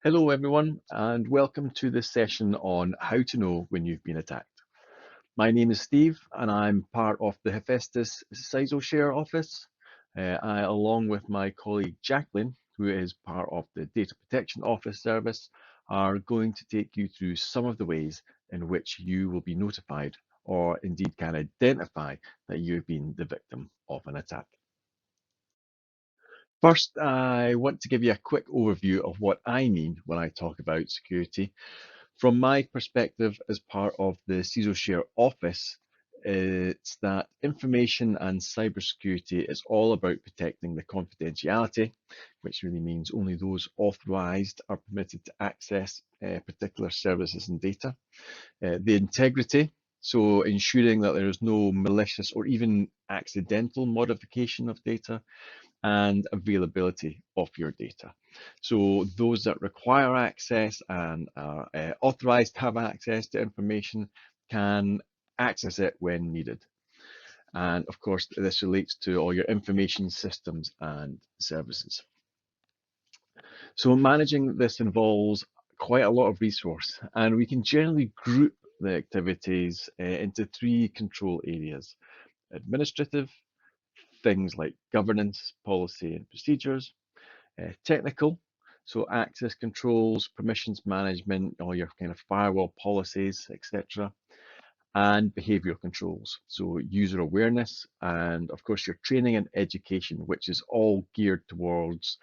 Hello everyone and welcome to this session on how to know when you've been attacked. My name is Steve and I'm part of the HEFESTIS CISO Share Office. I, along with my colleague Jacqueline, who is part of the Data Protection Office service, are going to take you through some of the ways in which you will be notified or indeed can identify that you've been the victim of an attack. First, I want to give you a quick overview of what I mean when I talk about security. From my perspective as part of the CISO Share Office, it's that information and cybersecurity is all about protecting the confidentiality, which really means only those authorized are permitted to access particular services and data. The integrity, so ensuring that there is no malicious or even accidental modification of data, and availability of your data. So those that require access and are authorized to have access to information can access it when needed. And of course, this relates to all your information systems and services. So managing this involves quite a lot of resource, and we can generally group the activities into three control areas: administrative, things like governance, policy, and procedures; technical, so access controls, permissions management, all your kind of firewall policies, etc. And behavioral controls, so user awareness, and of course your training and education, which is all geared towards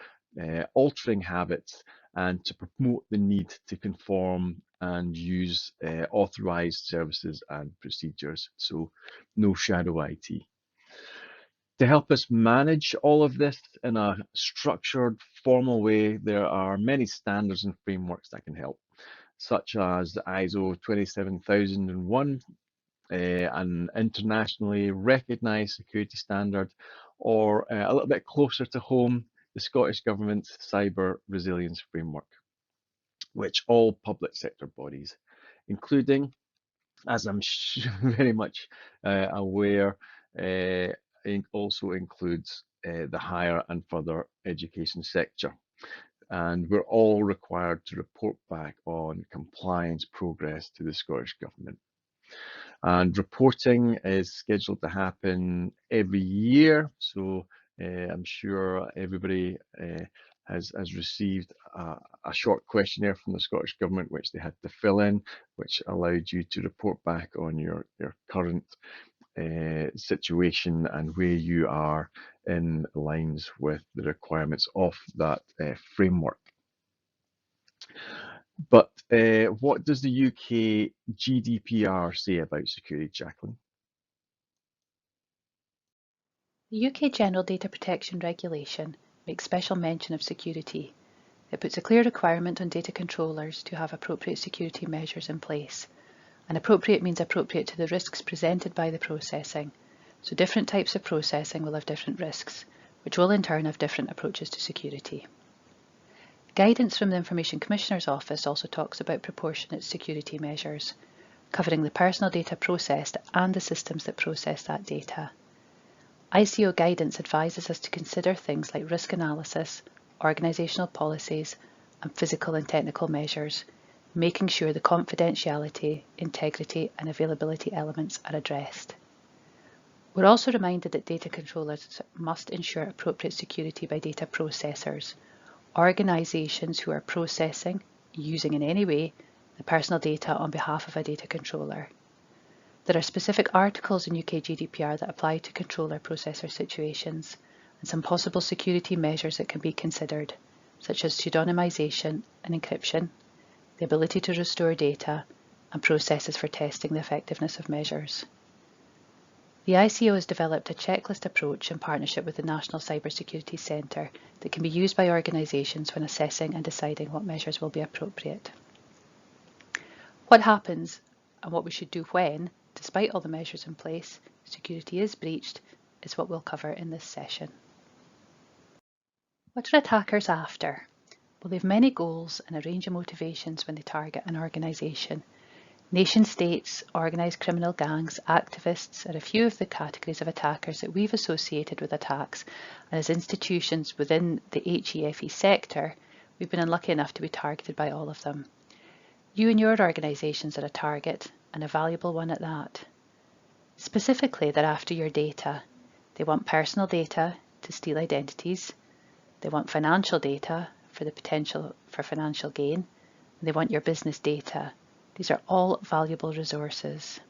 altering habits and to promote the need to conform and use authorized services and procedures, so no shadow IT. To help us manage all of this in a structured, formal way, there are many standards and frameworks that can help, such as the ISO 27001, an internationally recognized security standard, or a little bit closer to home, the Scottish Government's Cyber Resilience Framework, which all public sector bodies, including, as I'm very much aware, also includes the higher and further education sector. And we're all required to report back on compliance progress to the Scottish Government. And reporting is scheduled to happen every year. So I'm sure everybody has received a short questionnaire from the Scottish Government, which they had to fill in, which allowed you to report back on your current situation and where you are in lines with the requirements of that framework. But what does the UK GDPR say about security, Jacqueline? The UK General Data Protection Regulation makes special mention of security. It puts a clear requirement on data controllers to have appropriate security measures in place. And appropriate means appropriate to the risks presented by the processing. So different types of processing will have different risks, which will in turn have different approaches to security. Guidance from the Information Commissioner's Office also talks about proportionate security measures, covering the personal data processed and the systems that process that data. ICO guidance advises us to consider things like risk analysis, organisational policies, and physical and technical measures, making sure the confidentiality, integrity, and availability elements are addressed. We're also reminded that data controllers must ensure appropriate security by data processors, organisations who are processing, using in any way, the personal data on behalf of a data controller. There are specific articles in UK GDPR that apply to controller processor situations, and some possible security measures that can be considered, such as pseudonymisation and encryption, the ability to restore data, and processes for testing the effectiveness of measures. The ICO has developed a checklist approach in partnership with the National Cybersecurity Centre that can be used by organisations when assessing and deciding what measures will be appropriate. What happens and what we should do when, despite all the measures in place, security is breached, is what we'll cover in this session. What are attackers after? Well, they have many goals and a range of motivations when they target an organisation. Nation states, organised criminal gangs, activists are a few of the categories of attackers that we've associated with attacks, and as institutions within the HEFE sector, We've been unlucky enough to be targeted by all of them. You and your organisations are a target, and a valuable one at that. Specifically, they're after your data. They want personal data to steal identities. They want financial data for the potential for financial gain. And they want your business data. These are all valuable resources.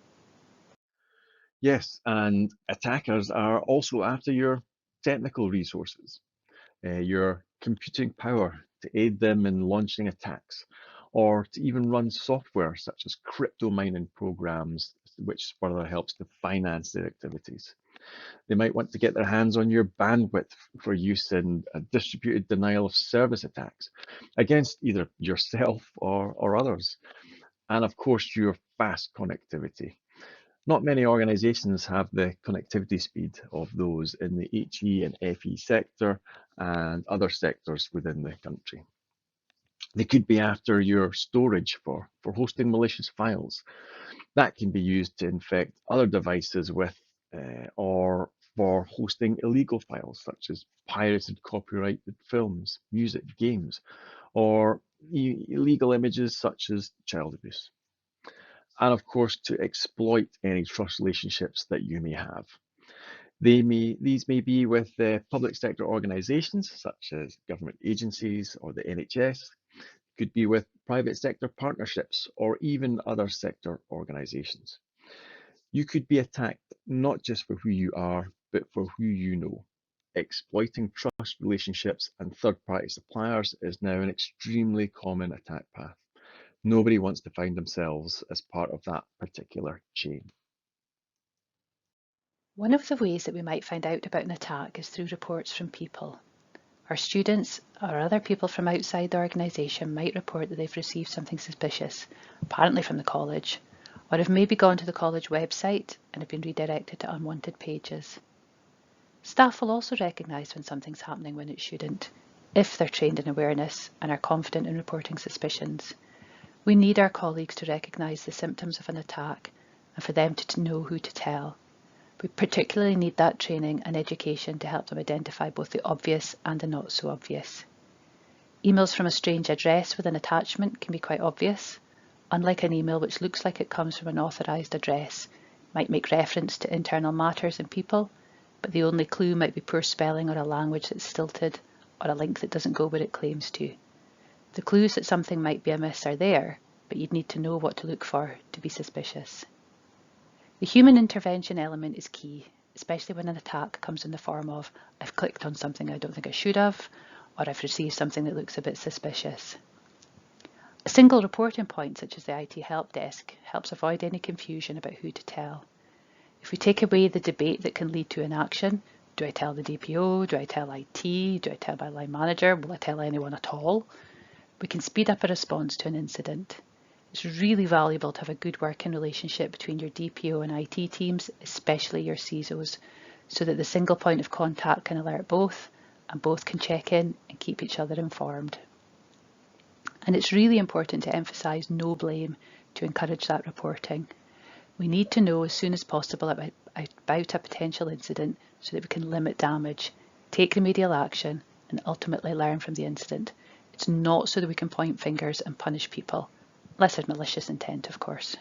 Yes, and attackers are also after your technical resources, your computing power to aid them in launching attacks, or to even run software such as crypto mining programs, which further helps to finance their activities. They might want to get their hands on your bandwidth for use in a distributed denial of service attacks against either yourself or others. And of course, your fast connectivity. Not many organizations have the connectivity speed of those in the HE and FE sector and other sectors within the country. They could be after your storage for hosting malicious files. That can be used to infect other devices with or for hosting illegal files such as pirated copyrighted films, music, games, or illegal images such as child abuse. And of course, to exploit any trust relationships that you may have. These may be with public sector organisations such as government agencies or the NHS, could be with private sector partnerships or even other sector organisations. You could be attacked not just for who you are, but for who you know. Exploiting trust relationships and third-party suppliers is now an extremely common attack path. Nobody wants to find themselves as part of that particular chain. One of the ways that we might find out about an attack is through reports from people. Our students or other people from outside the organisation might report that they've received something suspicious, apparently from the college, or have maybe gone to the college website and have been redirected to unwanted pages. Staff will also recognise when something's happening when it shouldn't, if they're trained in awareness and are confident in reporting suspicions. We need our colleagues to recognise the symptoms of an attack and for them to know who to tell. We particularly need that training and education to help them identify both the obvious and the not so obvious. Emails from a strange address with an attachment can be quite obvious. Unlike an email which looks like it comes from an authorised address, it might make reference to internal matters and people, but the only clue might be poor spelling or a language that's stilted or a link that doesn't go where it claims to. The clues that something might be amiss are there, but you'd need to know what to look for to be suspicious. The human intervention element is key, especially when an attack comes in the form of, I've clicked on something I don't think I should have, or I've received something that looks a bit suspicious. A single reporting point, such as the IT help desk, helps avoid any confusion about who to tell. If we take away the debate that can lead to inaction, do I tell the DPO, do I tell IT, do I tell my line manager, will I tell anyone at all? We can speed up a response to an incident. It's really valuable to have a good working relationship between your DPO and IT teams, especially your CISOs, so that the single point of contact can alert both, and both can check in and keep each other informed. And it's really important to emphasise no blame to encourage that reporting. We need to know as soon as possible about a potential incident so that we can limit damage, take remedial action, and ultimately learn from the incident. It's not so that we can point fingers and punish people, unless there's malicious intent, of course.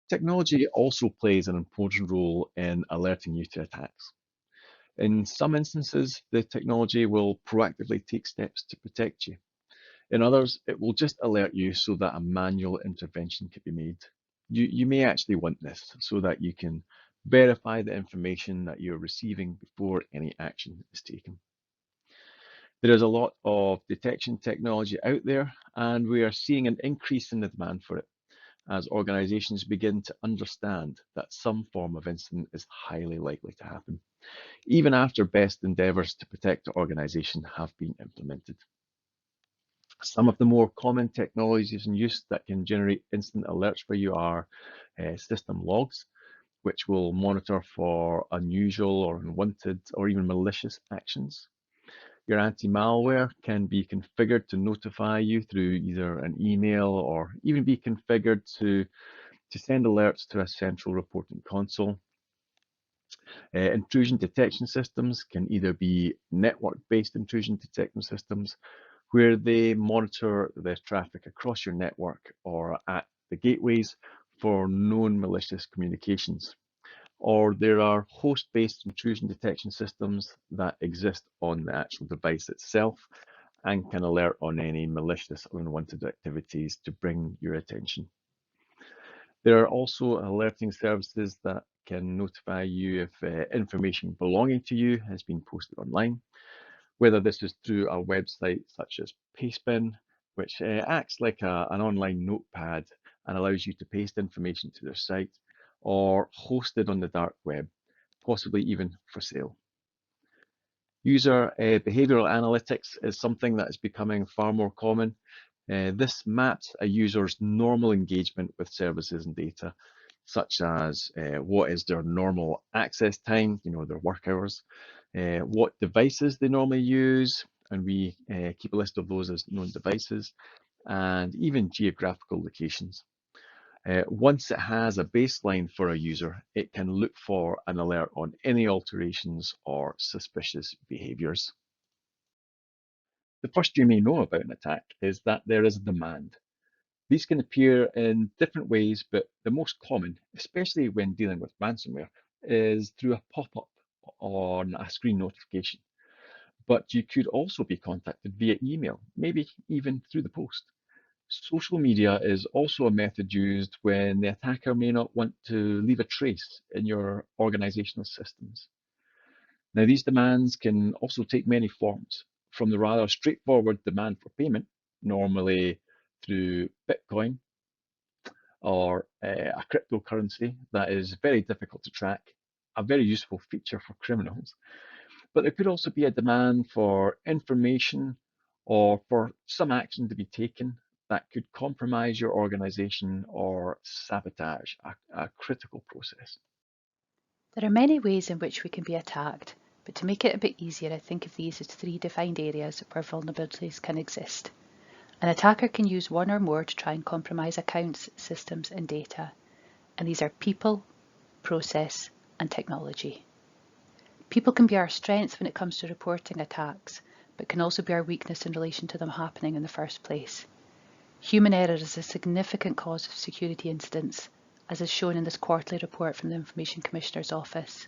Technology also plays an important role in alerting you to attacks. In some instances, the technology will proactively take steps to protect you. In others, it will just alert you so that a manual intervention can be made. You may actually want this so that you can verify the information that you're receiving before any action is taken. There is a lot of detection technology out there, and we are seeing an increase in the demand for it as organizations begin to understand that some form of incident is highly likely to happen, even after best endeavors to protect the organization have been implemented. Some of the more common technologies in use that can generate instant alerts for you are system logs, which will monitor for unusual or unwanted or even malicious actions. Your anti-malware can be configured to notify you through either an email or even be configured to send alerts to a central reporting console. Intrusion detection systems can either be network-based intrusion detection systems, where they monitor the traffic across your network or at the gateways for known malicious communications. Or there are host-based intrusion detection systems that exist on the actual device itself and can alert on any malicious or unwanted activities to bring your attention. There are also alerting services that can notify you if information belonging to you has been posted online, whether this is through a website such as Pastebin, which acts like an online notepad and allows you to paste information to their site, or hosted on the dark web, possibly even for sale. User behavioral analytics is something that is becoming far more common. This maps a user's normal engagement with services and data, such as what is their normal access time, their work hours, what devices they normally use, and we keep a list of those as known devices, and even geographical locations. Once it has a baseline for a user, it can look for an alert on any alterations or suspicious behaviors. The first you may know about an attack is that there is a demand. These can appear in different ways, but the most common, especially when dealing with ransomware, is through a pop-up on a screen notification. But you could also be contacted via email, maybe even through the post. Social media is also a method used when the attacker may not want to leave a trace in your organizational systems. Now, these demands can also take many forms, from the rather straightforward demand for payment, normally through Bitcoin or a cryptocurrency that is very difficult to track, a very useful feature for criminals. But there could also be a demand for information or for some action to be taken that could compromise your organization or sabotage a critical process. There are many ways in which we can be attacked, but to make it a bit easier, I think of these as three defined areas where vulnerabilities can exist. An attacker can use one or more to try and compromise accounts, systems, and data, and these are people, process, and technology. People can be our strength when it comes to reporting attacks, but can also be our weakness in relation to them happening in the first place. Human error is a significant cause of security incidents, as is shown in this quarterly report from the Information Commissioner's Office.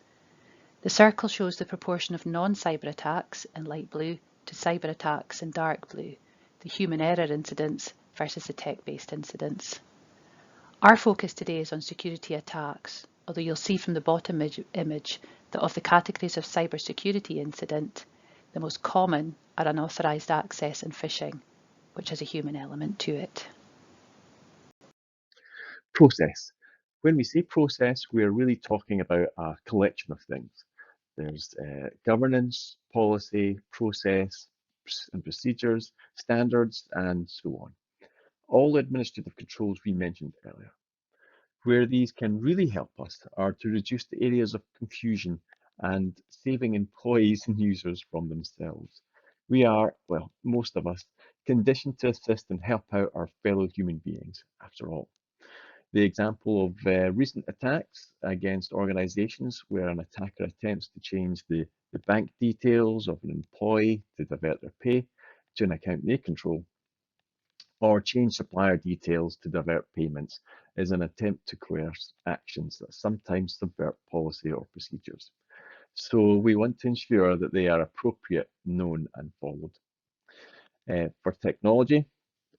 The circle shows the proportion of non-cyber attacks in light blue to cyber attacks in dark blue, the human error incidents versus the tech-based incidents. Our focus today is on security attacks, although you'll see from the bottom image that of the categories of cybersecurity incident, the most common are unauthorized access and phishing, which has a human element to it. Process. When we say process, we're really talking about a collection of things. There's governance, policy, process, and procedures, standards, and so on. All administrative controls we mentioned earlier. Where these can really help us are to reduce the areas of confusion and saving employees and users from themselves. We are, well, most of us, conditioned to assist and help out our fellow human beings, after all. The example of recent attacks against organizations where an attacker attempts to change the bank details of an employee to divert their pay to an account they control, or change supplier details to divert payments, is an attempt to coerce actions that sometimes subvert policy or procedures. So we want to ensure that they are appropriate, known, and followed. For technology,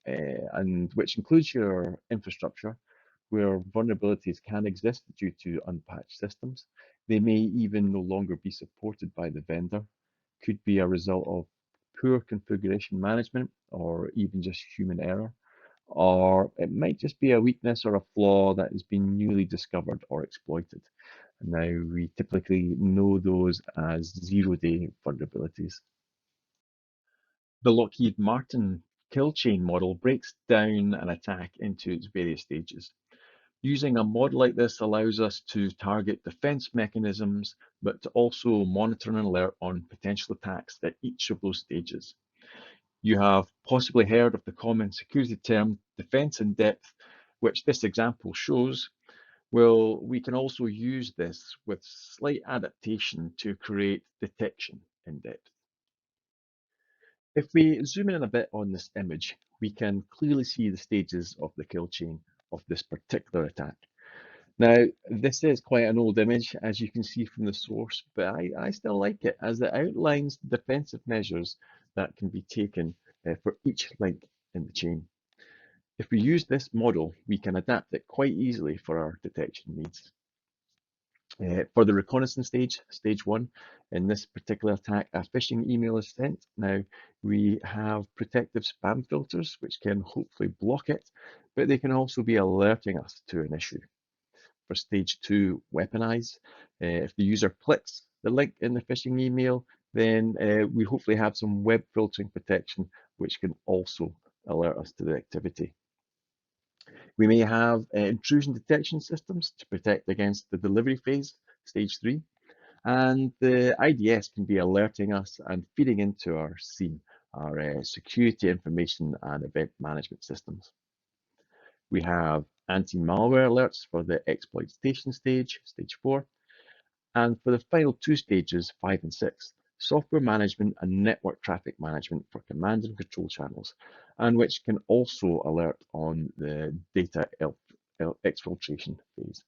and which includes your infrastructure, where vulnerabilities can exist due to unpatched systems. They may even no longer be supported by the vendor, could be a result of poor configuration management or even just human error, or it might just be a weakness or a flaw that has been newly discovered or exploited. Now, we typically know those as zero-day vulnerabilities. The Lockheed Martin kill chain model breaks down an attack into its various stages. Using a model like this allows us to target defense mechanisms, but to also monitor and alert on potential attacks at each of those stages. You have possibly heard of the common security term defense in depth, which this example shows. Well, we can also use this with slight adaptation to create detection in depth. If we zoom in a bit on this image, we can clearly see the stages of the kill chain of this particular attack. Now, this is quite an old image, as you can see from the source, but I still like it as it outlines the defensive measures that can be taken for each link in the chain. If we use this model, we can adapt it quite easily for our detection needs. For the reconnaissance stage, stage one, in this particular attack, a phishing email is sent. Now, we have protective spam filters, which can hopefully block it, but they can also be alerting us to an issue. For stage two, weaponize, if the user clicks the link in the phishing email, then we hopefully have some web filtering protection, which can also alert us to the activity. We may have intrusion detection systems to protect against the delivery phase, stage three, and the IDS can be alerting us and feeding into our SIEM, our security information and event management systems. We have anti-malware alerts for the exploitation stage, stage four, and for the final two stages, five and six, software management and network traffic management for command and control channels, and which can also alert on the data exfiltration phase.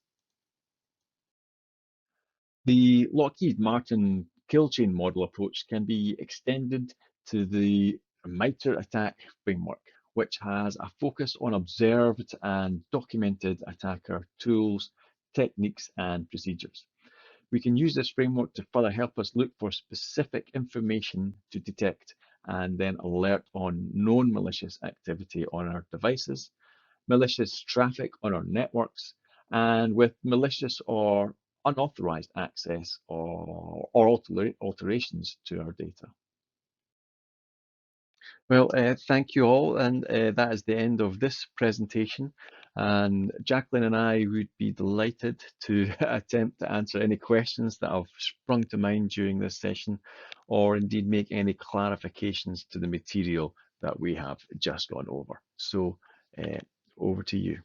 The Lockheed Martin kill chain model approach can be extended to the Mitre attack framework, which has a focus on observed and documented attacker tools, techniques, and procedures. We can use this framework to further help us look for specific information to detect and then alert on known malicious activity on our devices, malicious traffic on our networks, and with malicious or unauthorized access or alterations to our data. Well, thank you all, and that is the end of this presentation. And Jacqueline and I would be delighted to attempt to answer any questions that have sprung to mind during this session, or indeed make any clarifications to the material that we have just gone over. So over to you.